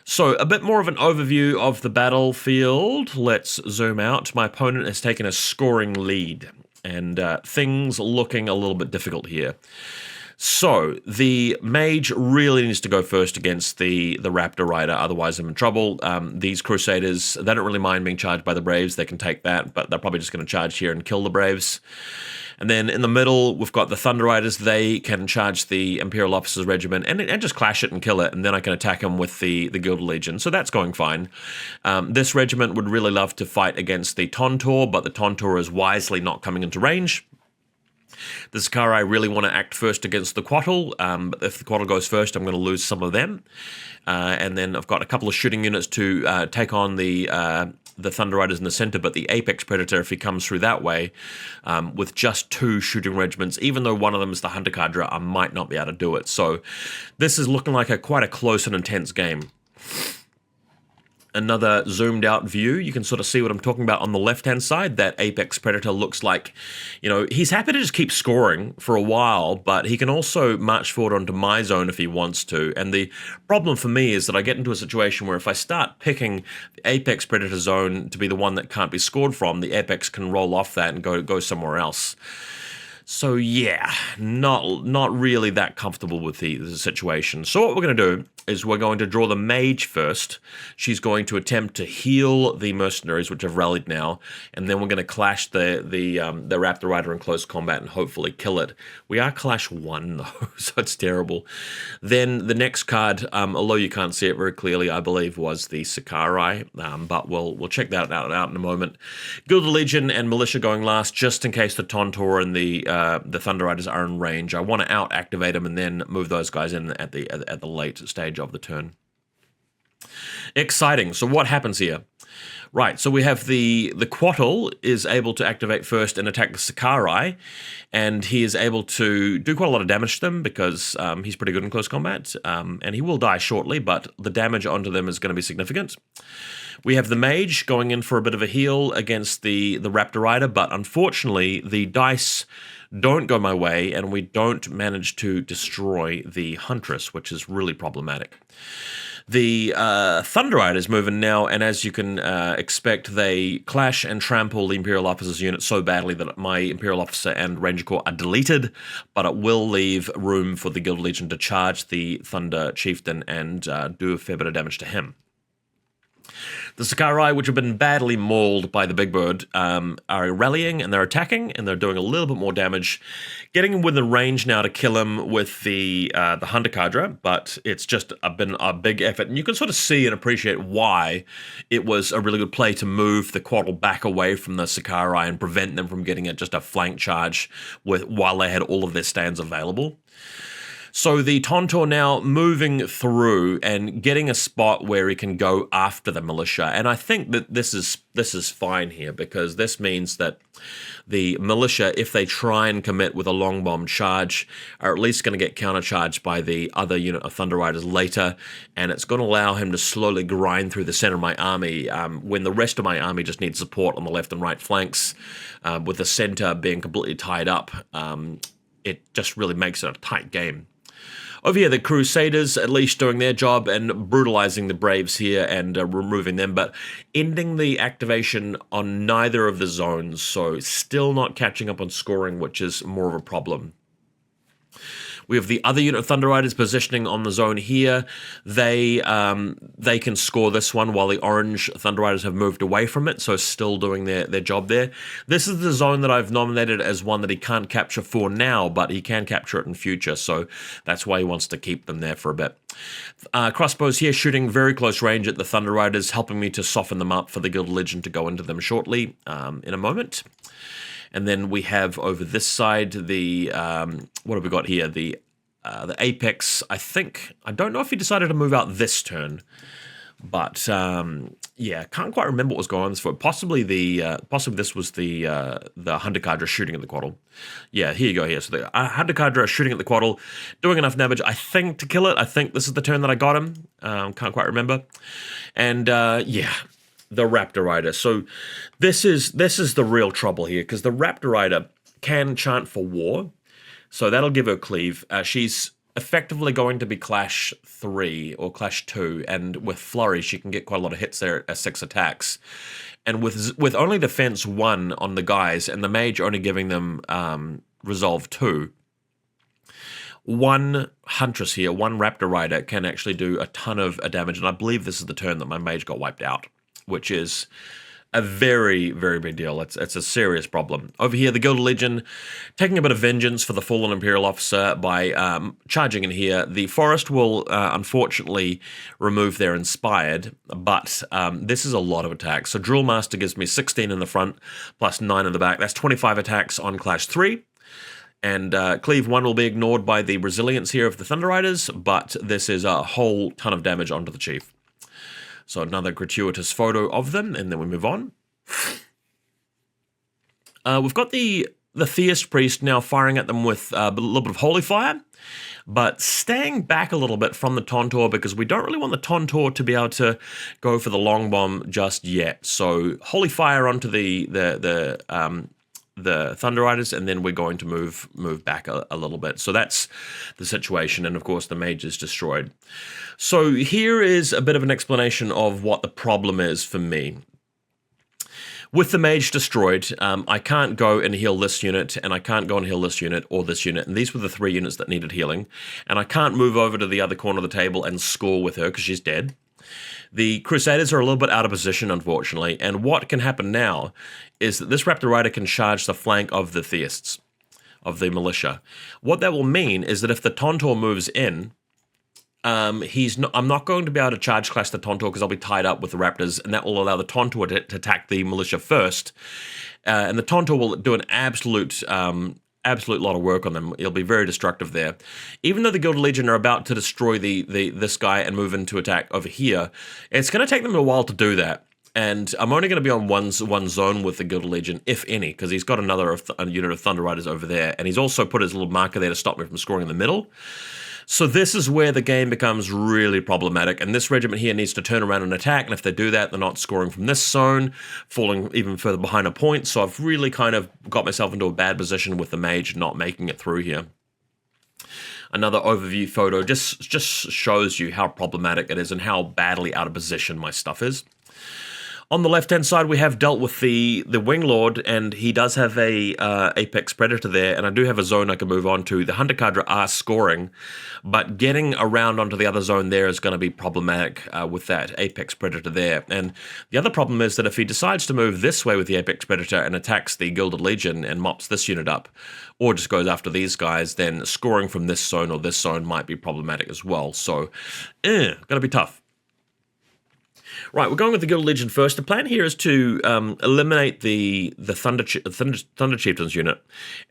So a bit more of an overview of the battlefield. Let's zoom out. My opponent has taken a scoring lead, and things looking a little bit difficult here. So the Mage really needs to go first against the Raptor Rider, otherwise I'm in trouble. These Crusaders, they don't really mind being charged by the Braves. They can take that, but they're probably just going to charge here and kill the Braves. And then in the middle, we've got the Thunder Riders. They can charge the Imperial Officers Regiment and just clash it and kill it, and then I can attack them with the Gilded Legion. So that's going fine. This regiment would really love to fight against the Tontorr, but the Tontorr is wisely not coming into range. The Sicarii really want to act first against the Quattle, but if the Quattle goes first, I'm going to lose some of them. And then I've got a couple of shooting units to take on the Thunder Riders in the center, but the Apex Predator, if he comes through that way, with just 2 shooting regiments, even though one of them is the Hunter Cadre, I might not be able to do it. So this is looking like quite a close and intense game. Another zoomed out view, you can sort of see what I'm talking about on the left-hand side. That Apex Predator looks like, you know, he's happy to just keep scoring for a while, but he can also march forward onto my zone if he wants to. And the problem for me is that I get into a situation where if I start picking the Apex Predator zone to be the one that can't be scored from, the Apex can roll off that and go somewhere else. So yeah, not really that comfortable with the situation. So what we're going to do is we're going to draw the Mage first. She's going to attempt to heal the Mercenaries, which have rallied now, and then we're going to clash the Raptor Rider in close combat and hopefully kill it. We are clash 1 though, so it's terrible. Then the next card, although you can't see it very clearly, I believe was the Sicarii, but we'll check that out in a moment. Gilded Legion and Militia going last, just in case the Tontorr and the Thunder Riders are in range. I want to out-activate them and then move those guys in at the late stage of the turn. Exciting. So what happens here? Right, so we have the Quattle is able to activate first and attack the Sicarii, and he is able to do quite a lot of damage to them because he's pretty good in close combat, and he will die shortly, but the damage onto them is going to be significant. We have the Mage going in for a bit of a heal against the Raptor Rider, but unfortunately the dice don't go my way, and we don't manage to destroy the Huntress, which is really problematic. The Thunder Riders moving now, and as you can expect, they clash and trample the Imperial Officer's unit so badly that my Imperial Officer and Ranger Corps are deleted, but it will leave room for the Gilded Legion to charge the Thunder Chieftain and do a fair bit of damage to him. The Sicarii, which have been badly mauled by the Big Bird, are rallying and they're attacking and they're doing a little bit more damage, getting within range now to kill him with the Hunter Cadre, but it's just been a big effort. And you can sort of see and appreciate why it was a really good play to move the Quattle back away from the Sicarii and prevent them from getting just a flank charge while they had all of their stands available. So the Tontorr now moving through and getting a spot where he can go after the Militia. And I think that this is fine here because this means that the Militia, if they try and commit with a long bomb charge, are at least going to get countercharged by the other unit of Thunder Riders later, and it's going to allow him to slowly grind through the center of my army when the rest of my army just needs support on the left and right flanks, with the center being completely tied up. It just really makes it a tight game. Over here, the Crusaders at least doing their job and brutalizing the Braves here and removing them, but ending the activation on neither of the zones, so still not catching up on scoring, which is more of a problem. We have the other unit of Thunder Riders positioning on the zone here. They can score this one while the orange Thunder Riders have moved away from it, so still doing their job there. This is the zone that I've nominated as one that he can't capture for now, but he can capture it in future, so that's why he wants to keep them there for a bit. Crossbows here shooting very close range at the Thunder Riders, helping me to soften them up for the Gilded Legion to go into them shortly in a moment. And then we have over this side the, what have we got here? The Apex, I don't know if he decided to move out this turn, but yeah, can't quite remember what was going on this for. Possibly this was the Hunter Cadre shooting at the Quattle. Yeah, here you go here. So the Hunter Cadre shooting at the Quattle, doing enough damage, I think, to kill it. I think this is the turn that I got him. Can't quite remember. And yeah, the Raptor Rider. So this is the real trouble here, because the Raptor Rider can chant for war, so that'll give her cleave. She's effectively going to be Clash 3 or Clash 2, and with Flurry she can get quite a lot of hits there at 6 attacks. And with only Defense 1 on the guys, and the Mage only giving them Resolve 2, one Huntress here, one Raptor Rider, can actually do a ton of damage, and I believe this is the turn that my Mage got wiped out, which is a very, very big deal. It's a serious problem. Over here, the Gilded Legion taking a bit of vengeance for the fallen Imperial officer by charging in here. The Forest will unfortunately remove their Inspired, but this is a lot of attacks. So Drillmaster gives me 16 in the front, plus 9 in the back. That's 25 attacks on Clash 3. And Cleave 1 will be ignored by the resilience here of the Thunder Riders, but this is a whole ton of damage onto the Chief. So another gratuitous photo of them, and then we move on. We've got the Theist Priest now firing at them with a little bit of Holy Fire, but staying back a little bit from the Tontorr because we don't really want the Tontorr to be able to go for the long bomb just yet. So Holy Fire onto the Thunder Riders, and then we're going to move back a little bit. So that's the situation, and of course the Mage is destroyed. So here is a bit of an explanation of what the problem is for me. With the Mage destroyed, I can't go and heal this unit, and I can't go and heal this unit or this unit, and these were the 3 units that needed healing, and I can't move over to the other corner of the table and score with her because she's dead. The Crusaders are a little bit out of position, unfortunately, and what can happen now is that this Raptor Rider can charge the flank of the Theists, of the Militia. What that will mean is that if the Tontorr moves in, I'm not going to be able to charge clash the Tontorr because I'll be tied up with the Raptors, and that will allow the Tontorr to attack the Militia first. And the Tontorr will do an absolute lot of work on them. It'll be very destructive there. Even though the Gilded Legion are about to destroy this guy and move into attack over here, it's going to take them a while to do that. And I'm only going to be on one zone with the Gilded Legion, if any, because he's got a unit of Thunder Riders over there, and he's also put his little marker there to stop me from scoring in the middle. So this is where the game becomes really problematic, and this regiment here needs to turn around and attack, and if they do that, they're not scoring from this zone, falling even further behind a point, so I've really kind of got myself into a bad position with the Mage not making it through here. Another overview photo just shows you how problematic it is and how badly out of position my stuff is. On the left-hand side, we have dealt with the Winglord, and he does have a Apex Predator there, and I do have a zone I can move on to. The Hunter Cadre are scoring, but getting around onto the other zone there is going to be problematic with that Apex Predator there. And the other problem is that if he decides to move this way with the Apex Predator and attacks the Gilded Legion and mops this unit up, or just goes after these guys, then scoring from this zone or this zone might be problematic as well. So, going to be tough. Right, we're going with the Gilded Legion first. The plan here is to eliminate the Thunder Chieftains unit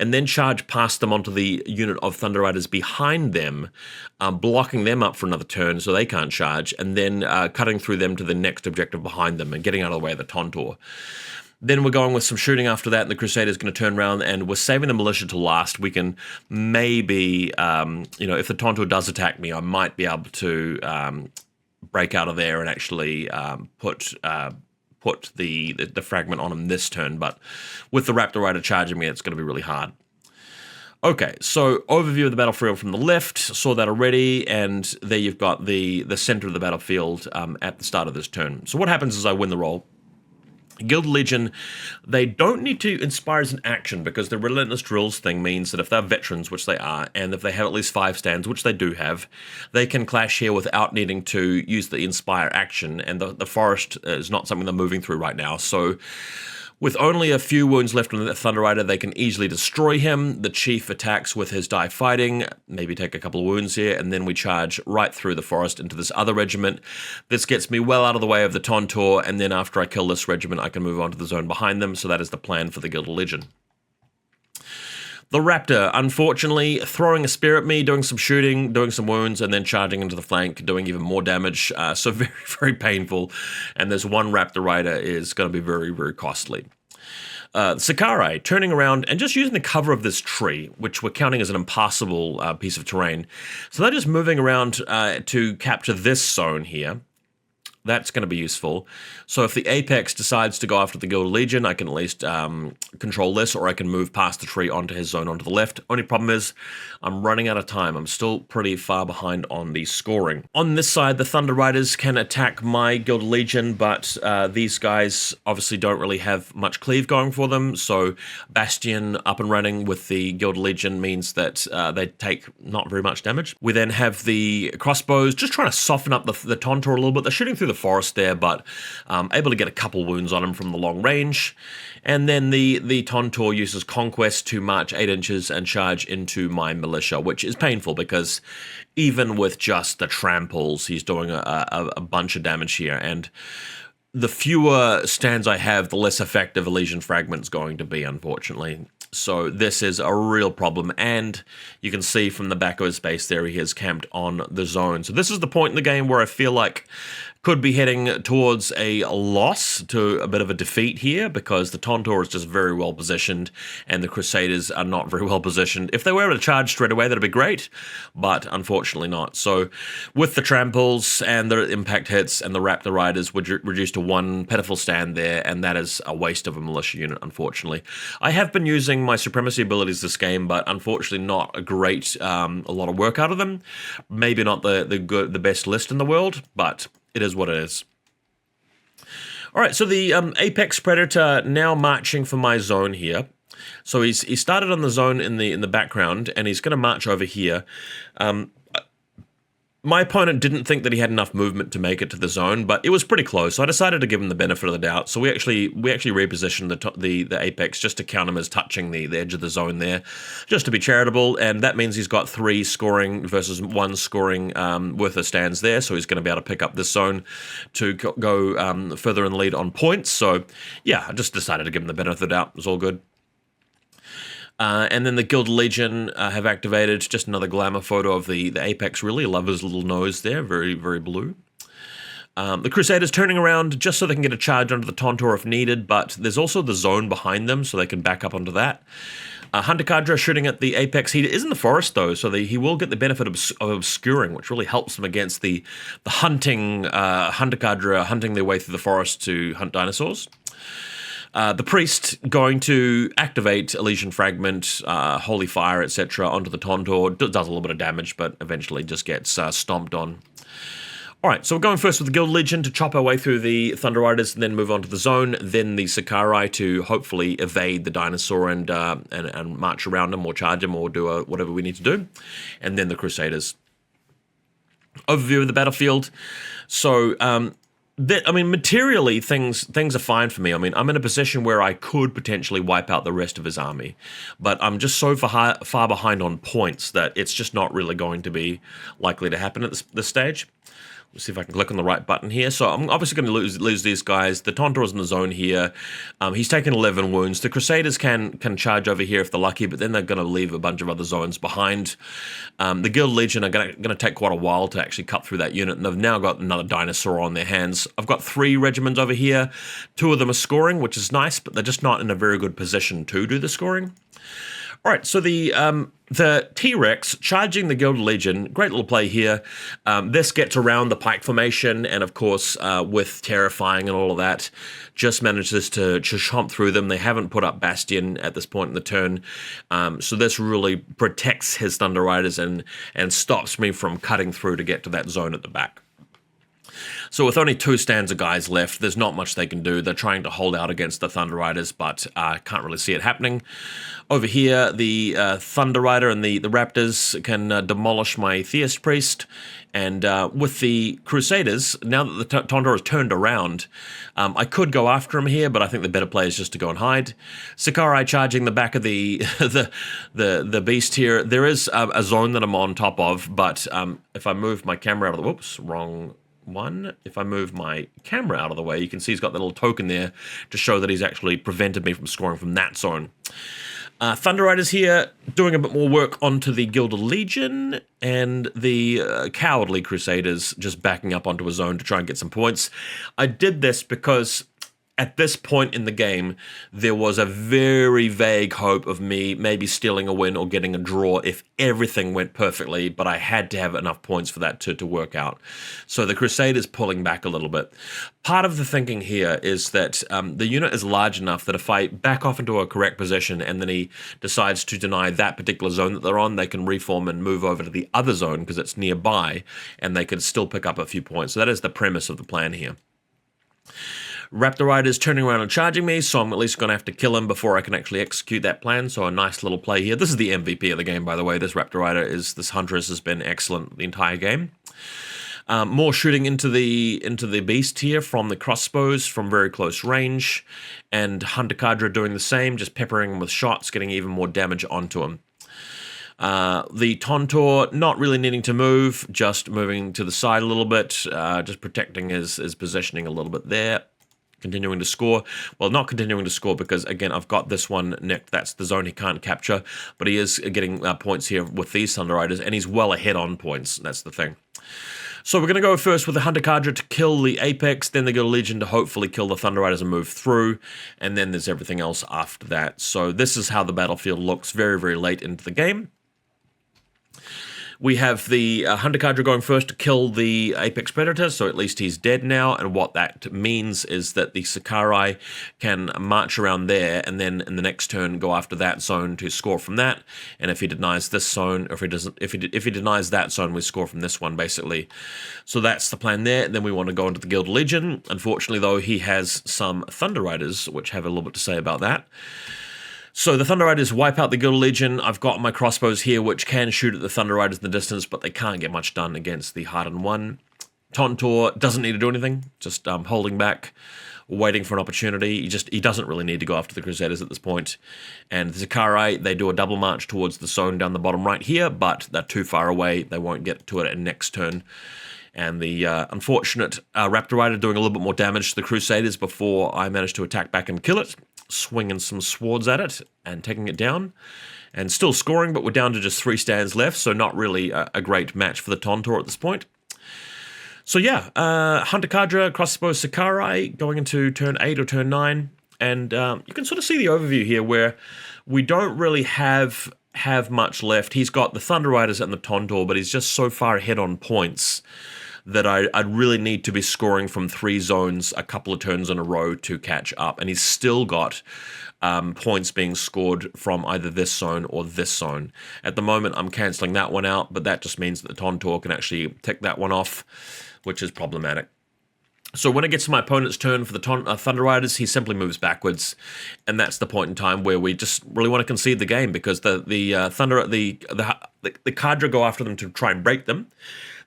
and then charge past them onto the unit of Thunder Riders behind them, blocking them up for another turn so they can't charge, and then cutting through them to the next objective behind them and getting out of the way of the Tontorr. Then we're going with some shooting after that, and the Crusaders going to turn around, and we're saving the Militia to last. We can maybe, if the Tontorr does attack me, I might be able to break out of there and actually put the Fragment on him this turn, but with the Raptor Rider charging me, it's going to be really hard. Okay, so overview of the battlefield from the left, saw that already, and there you've got the center of the battlefield at the start of this turn. So what happens is I win the roll. Gilded Legion, they don't need to inspire as an action because the Relentless Drills thing means that if they're veterans, which they are, and if they have at least 5 stands, which they do have, they can clash here without needing to use the inspire action, and the forest is not something they're moving through right now, so with only a few wounds left on the Thunder Rider, they can easily destroy him. The Chief attacks with his die fighting, maybe take a couple of wounds here, and then we charge right through the forest into this other regiment. This gets me well out of the way of the Tontorr, and then after I kill this regiment, I can move on to the zone behind them, so that is the plan for the Gilded Legion. The Raptor, unfortunately, throwing a spear at me, doing some shooting, doing some wounds, and then charging into the flank, doing even more damage. So very, very painful. And this one Raptor Rider is going to be very, very costly. Sicarii, turning around and just using the cover of this tree, which we're counting as an impassable piece of terrain. So they're just moving around to capture this zone here. That's going to be useful. So if the Apex decides to go after the Gilded Legion, I can at least control this, or I can move past the tree onto his zone onto the left. Only problem is I'm running out of time. I'm still pretty far behind on the scoring. On this side, the Thunder Riders can attack my Gilded Legion, but these guys obviously don't really have much cleave going for them. So Bastion up and running with the Gilded Legion means that they take not very much damage. We then have the crossbows just trying to soften up the Tontorr a little bit. They're shooting through the forest there, but able to get a couple wounds on him from the long range. And then the Tontorr uses Conquest to march 8 inches and charge into my Militia, which is painful because even with just the tramples, he's doing a bunch of damage here. And the fewer stands I have, the less effective Elysian Fragment's going to be, unfortunately. So this is a real problem, and you can see from the back of his base there, he is camped on the zone. So this is the point in the game where I feel like could be heading towards a loss, to a bit of a defeat here, because the Tontorr is just very well positioned, and the Crusaders are not very well positioned. If they were able to charge straight away, that'd be great, but unfortunately not. So with the tramples and the impact hits and the Raptor Riders, would reduce to one pitiful stand there, and that is a waste of a Militia unit, unfortunately. I have been using my Supremacy abilities this game, but unfortunately not a great, a lot of work out of them. Maybe not the best list in the world, but it is what it is. All right, so the Apex Predator now marching for my zone here. So he started on the zone in the background, and he's going to march over here. My opponent didn't think that he had enough movement to make it to the zone, but it was pretty close, so I decided to give him the benefit of the doubt. So we actually repositioned the Apex just to count him as touching the edge of the zone there, just to be charitable, and that means he's got 3 scoring versus 1 scoring worth of stands there, so he's going to be able to pick up this zone to go further in the lead on points. So yeah, I just decided to give him the benefit of the doubt. It was all good. And then the Gilded Legion have activated. Just another glamour photo of the Apex, really. I love his little nose there, very, very blue. The Crusaders turning around just so they can get a charge onto the Tontorr if needed, but there's also the zone behind them, so they can back up onto that. Hunter Cadre shooting at the Apex. He is in the forest, though, so he will get the benefit of obscuring, which really helps them against the hunting Hunter Cadre hunting their way through the forest to hunt dinosaurs. The priest going to activate Elysian Fragment, Holy Fire, etc. onto the Tontorr. Does a little bit of damage, but eventually just gets stomped on. Alright, so we're going first with the Gilded Legion to chop our way through the Thunder Riders, and then move on to the zone, then the Sicarii to hopefully evade the dinosaur and march around them or charge them or do whatever we need to do, and then the Crusaders. Overview of the battlefield. So, materially, things are fine for me. I mean, I'm in a position where I could potentially wipe out the rest of his army, but I'm just so far behind on points that it's just not really going to be likely to happen at this stage. Let's see if I can click on the right button here. So I'm obviously going to lose these guys. The Tontorr's in the zone here. He's taken 11 wounds. The Crusaders can charge over here if they're lucky, but then they're going to leave a bunch of other zones behind. The Gilded Legion are going to take quite a while to actually cut through that unit, and they've now got another dinosaur on their hands. I've got 3 regiments over here. 2 of them are scoring, which is nice, but they're just not in a very good position to do the scoring. All right, so the T-Rex charging the Gilded Legion, great little play here. This gets around the pike formation, and of course, with Terrifying and all of that, just manages to chomp through them. They haven't put up Bastion at this point in the turn, so this really protects his Thunder Riders and stops me from cutting through to get to that zone at the back. So with only 2 stands of guys left, there's not much they can do. They're trying to hold out against the Thunder Riders, but can't really see it happening. Over here, the Thunder Rider and the Raptors can demolish my Theist Priest. And with the Crusaders, now that the Tontorr has turned around, I could go after him here, but I think the better play is just to go and hide. Sicarii charging the back of the beast here. There is a zone that I'm on top of, but if I move my camera out of the... Whoops, wrong one. If I move my camera out of the way, you can see he's got that little token there to show that he's actually prevented me from scoring from that zone. Thunder Riders here doing a bit more work onto the Gilded Legion, and the cowardly Crusaders just backing up onto a zone to try and get some points. I did this because at this point in the game, there was a very vague hope of me maybe stealing a win or getting a draw if everything went perfectly, but I had to have enough points for that to work out. So the Crusaders pulling back a little bit. Part of the thinking here is that the unit is large enough that if I back off into a correct position and then he decides to deny that particular zone that they're on, they can reform and move over to the other zone because it's nearby, and they could still pick up a few points. So that is the premise of the plan here. Raptor Rider's turning around and charging me, so I'm at least going to have to kill him before I can actually execute that plan, so a nice little play here. This is the MVP of the game, by the way. This Raptor Rider this Huntress has been excellent the entire game. More shooting into the beast here from the crossbows from very close range, and Hunter Cadre doing the same, just peppering him with shots, getting even more damage onto him. The Tontorr not really needing to move, just moving to the side a little bit, just protecting his positioning a little bit there. Continuing to score. Well, not continuing to score because, again, I've got this one nicked. That's the zone he can't capture, but he is getting points here with these Thunder Riders, and he's well ahead on points. That's the thing. So we're going to go first with the Hunter Cadre to kill the Apex, then the Gilded Legion to hopefully kill the Thunder Riders and move through, and then there's everything else after that. So this is how the battlefield looks very, very late into the game. We have the Hunter Cadre going first to kill the Apex Predator, so at least he's dead now, and what that means is that the Sicarii can march around there, and then in the next turn go after that zone to score from that, and if he denies this zone, or if he denies that zone, we score from this one, basically. So that's the plan there, and then we want to go into the Gilded Legion. Unfortunately, though, he has some Thunder Riders, which have a little bit to say about that. So the Thunder Riders wipe out the Gilded Legion. I've got my crossbows here, which can shoot at the Thunder Riders in the distance, but they can't get much done against the Hardened One. Tontorr doesn't need to do anything, just holding back, waiting for an opportunity. He doesn't really need to go after the Crusaders at this point. And the Sicarii, they do a double march towards the zone down the bottom right here, but they're too far away. They won't get to it at next turn. And the unfortunate Raptor Rider doing a little bit more damage to the Crusaders before I managed to attack back and kill it, swinging some swords at it and taking it down. And still scoring, but we're down to just 3 stands left, so not really a great match for the Tontorr at this point. So yeah, Hunter Cadre, Crossbow Sicarii going into turn 8 or turn 9. And you can sort of see the overview here where we don't really have much left. He's got the Thunder Riders and the Tontorr, but he's just so far ahead on points that I'd really need to be scoring from 3 zones a couple of turns in a row to catch up. And he's still got points being scored from either this zone or this zone. At the moment, I'm cancelling that one out, but that just means that the Tontorr can actually tick that one off, which is problematic. So when it gets to my opponent's turn for the Thunder Riders, he simply moves backwards, and that's the point in time where we just really want to concede the game, because the Cadre go after them to try and break them.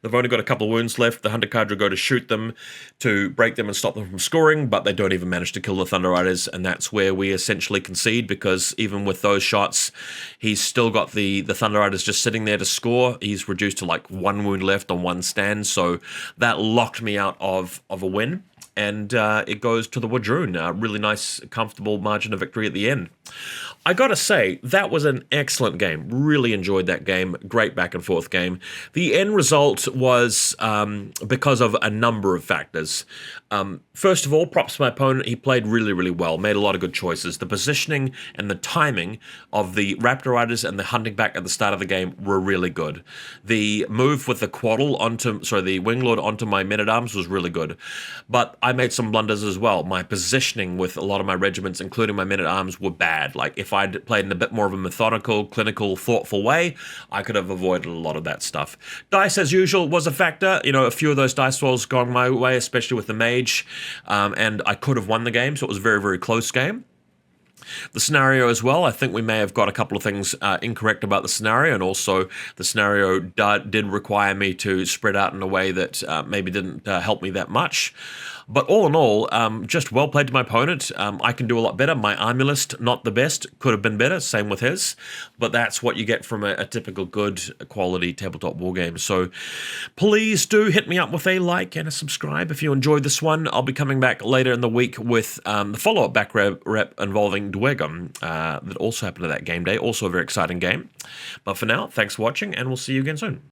They've only got a couple of wounds left. The Hunter Cadre go to shoot them to break them and stop them from scoring, but they don't even manage to kill the Thunder Riders, and that's where we essentially concede, because even with those shots, he's still got the Thunder Riders just sitting there to score. He's reduced to like 1 wound left on 1 stand, so that locked me out of a win. And it goes to the Wadroon. A really nice, comfortable margin of victory at the end. I gotta say, that was an excellent game. Really enjoyed that game. Great back and forth game. The end result was because of a number of factors. First of all, props to my opponent. He played really, really well. Made a lot of good choices. The positioning and the timing of the Raptor Riders and the hunting back at the start of the game were really good. The move with the the Winglord onto my men-at-arms was really good. But I made some blunders as well. My positioning with a lot of my regiments, including my men-at-arms, were bad. Like, if I'd played in a bit more of a methodical, clinical, thoughtful way, I could have avoided a lot of that stuff. Dice, as usual, was a factor. You know, a few of those dice rolls gone my way, especially with the Mage, and I could have won the game, so it was a very, very close game. The scenario as well, I think we may have got a couple of things incorrect about the scenario, and also the scenario did require me to spread out in a way that maybe didn't help me that much. But all in all, just well played to my opponent. I can do a lot better. My army list, not the best, could have been better, same with his. But that's what you get from a typical good quality tabletop wargame. So please do hit me up with a like and a subscribe if you enjoyed this one. I'll be coming back later in the week with the follow-up back rep involving Dwegum that also happened to that game day. Also a very exciting game. But for now, thanks for watching, and we'll see you again soon.